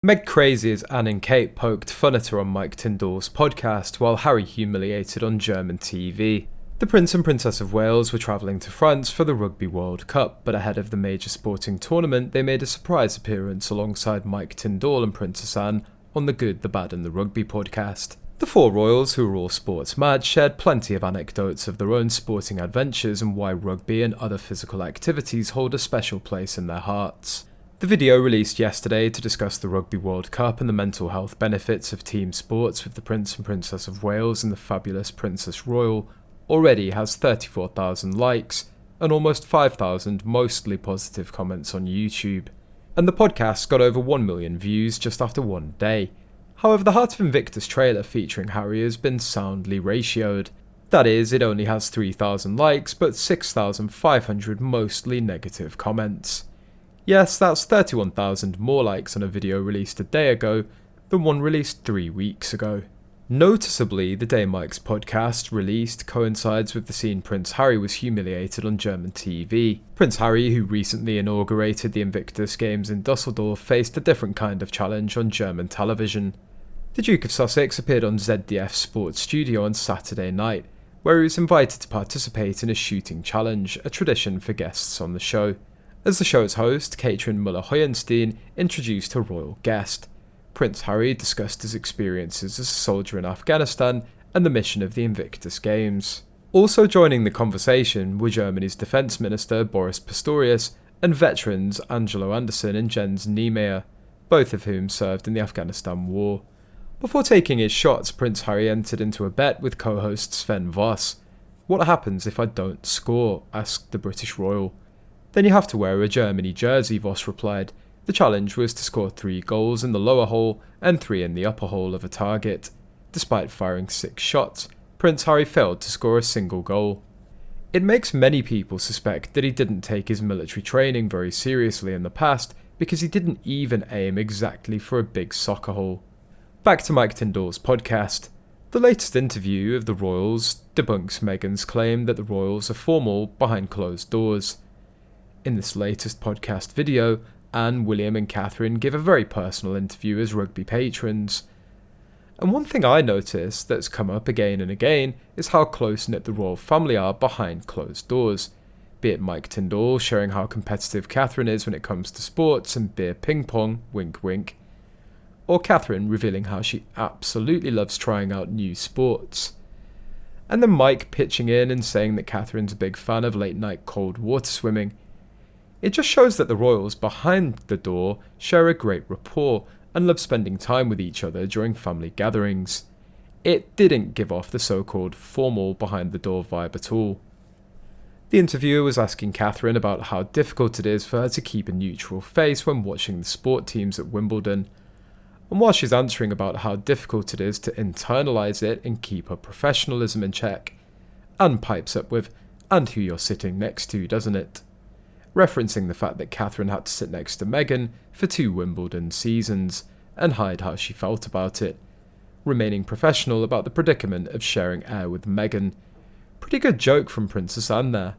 Meg crazy as Anne and Kate poked fun at her on Mike Tindall's podcast while Harry humiliated on German TV. The Prince and Princess of Wales were travelling to France for the Rugby World Cup, but ahead of the major sporting tournament they made a surprise appearance alongside Mike Tindall and princessanne on the Good, the Bad and The Rugby podcast. The four royals, who were all sports mad, shared plenty of anecdotes of their own sporting adventures and why rugby and other physical activities hold a special place in their hearts. The video, released yesterday to discuss the Rugby World Cup and the mental health benefits of team sports with the Prince and Princess of Wales and the fabulous Princess Royal, already has 34,000 likes and almost 5,000 mostly positive comments on YouTube. And the podcast got over 1 million views just after one day. However, the Heart of Invictus trailer featuring Harry has been soundly ratioed. That is, it only has 3,000 likes but 6,500 mostly negative comments. Yes, that's 31,000 more likes on a video released a day ago than one released 3 weeks ago. Noticeably, the day Mike's podcast released coincides with the scene Prince Harry was humiliated on German TV. Prince Harry, who recently inaugurated the Invictus Games in Dusseldorf, faced a different kind of challenge on German television. The Duke of Sussex appeared on ZDF Sports Studio on Saturday night, where he was invited to participate in a shooting challenge, a tradition for guests on the show. As the show's host, Katrin Müller-Hohenstein introduced her royal guest. Prince Harry discussed his experiences as a soldier in Afghanistan and the mission of the Invictus Games. Also joining the conversation were Germany's Defence Minister Boris Pistorius and veterans Angelo Anderson and Jens Niemeyer, both of whom served in the Afghanistan War. Before taking his shots, Prince Harry entered into a bet with co-host Sven Voss. "What happens if I don't score?" asked the British royal. "Then you have to wear a Germany jersey," Voss replied. The challenge was to score 3 goals in the lower hole and 3 in the upper hole of a target. Despite firing 6 shots, Prince Harry failed to score a single goal. It makes many people suspect that he didn't take his military training very seriously in the past because he didn't even aim exactly for a big soccer hole. Back to Mike Tindall's podcast. The latest interview of the royals debunks Meghan's claim that the royals are formal behind closed doors. In this latest podcast video, Anne, William and Catherine give a very personal interview as rugby patrons. And one thing I noticed that's come up again and again is how close-knit the royal family are behind closed doors. Be it Mike Tindall sharing how competitive Catherine is when it comes to sports and beer ping pong, wink wink, or Catherine revealing how she absolutely loves trying out new sports. And then Mike pitching in and saying that Catherine's a big fan of late-night cold water swimming. It just shows that the royals behind the door share a great rapport and love spending time with each other during family gatherings. It didn't give off the so-called formal behind the door vibe at all. The interviewer was asking Catherine about how difficult it is for her to keep a neutral face when watching the sport teams at Wimbledon. And while she's answering about how difficult it is to internalise it and keep her professionalism in check, Anne pipes up with, "And who you're sitting next to, doesn't it?" referencing the fact that Catherine had to sit next to Meghan for 2 Wimbledon seasons and hide how she felt about it, remaining professional about the predicament of sharing air with Meghan. Pretty good joke from Princess Anne there.